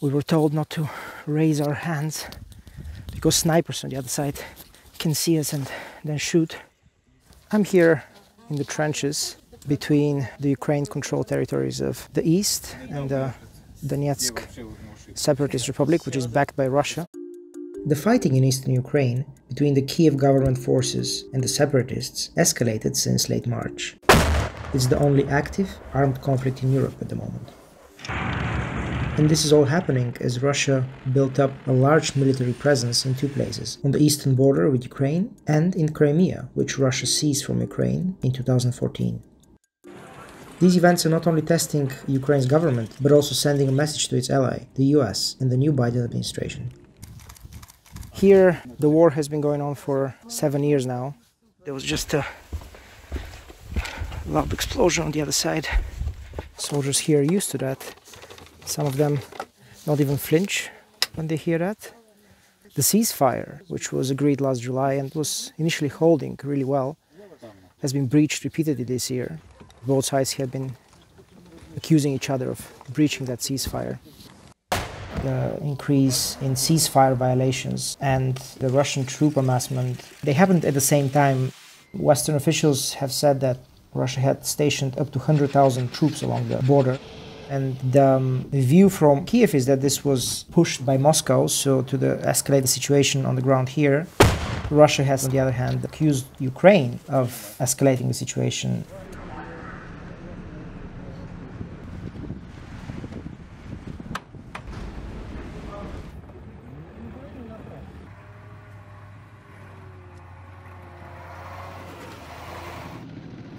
We were told not to raise our hands because snipers on the other side can see us and then shoot. I'm here in the trenches between the Ukraine-controlled territories of the east and the Donetsk separatist republic, which is backed by Russia. The fighting in eastern Ukraine between the Kiev government forces and the separatists escalated since late March. It's the only active armed conflict in Europe at the moment. And this is all happening as Russia built up a large military presence in two places, on the eastern border with Ukraine and in Crimea, which Russia seized from Ukraine in 2014. These events are not only testing Ukraine's government, but also sending a message to its ally, the US, and the new Biden administration. Here, the war has been going on for 7 years now. There was just a loud explosion on the other side. Soldiers here are used to that. Some of them not even flinch when they hear that. The ceasefire, which was agreed last July and was initially holding really well, has been breached repeatedly this year. Both sides have been accusing each other of breaching that ceasefire. The increase in ceasefire violations and the Russian troop amassment, they happened at the same time. Western officials have said that Russia had stationed up to 100,000 troops along the border. And the view from Kiev is that this was pushed by Moscow, so to escalate the situation on the ground here. Russia has, on the other hand, accused Ukraine of escalating the situation.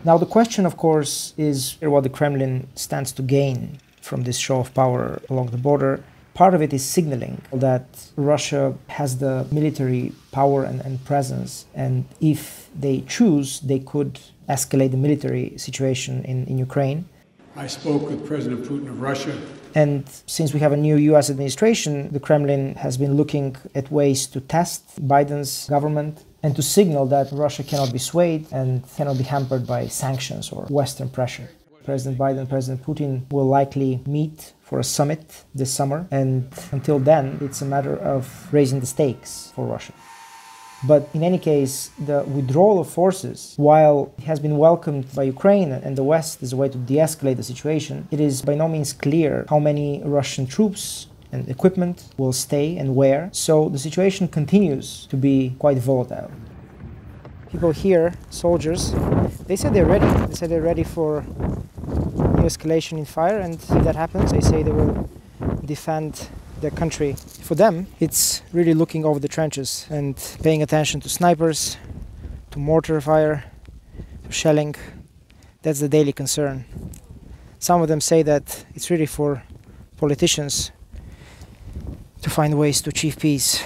Now the question, of course, is what the Kremlin stands to gain from this show of power along the border. Part of it is signaling that Russia has the military power and presence, and if they choose, they could escalate the military situation in Ukraine. I spoke with President Putin of Russia. And since we have a new US administration, the Kremlin has been looking at ways to test Biden's government and to signal that Russia cannot be swayed and cannot be hampered by sanctions or Western pressure. President Biden and President Putin will likely meet for a summit this summer, and until then, it's a matter of raising the stakes for Russia. But in any case, the withdrawal of forces, while it has been welcomed by Ukraine and the West as a way to de-escalate the situation, it is by no means clear how many Russian troops and equipment will stay and where. So the situation continues to be quite volatile. People here, soldiers, they said they're ready. They said they're ready for new escalation in fire, and if that happens, they say they will defend their country. For them, it's really looking over the trenches and paying attention to snipers, to mortar fire, to shelling. That's the daily concern. Some of them say that it's really for politicians to find ways to achieve peace.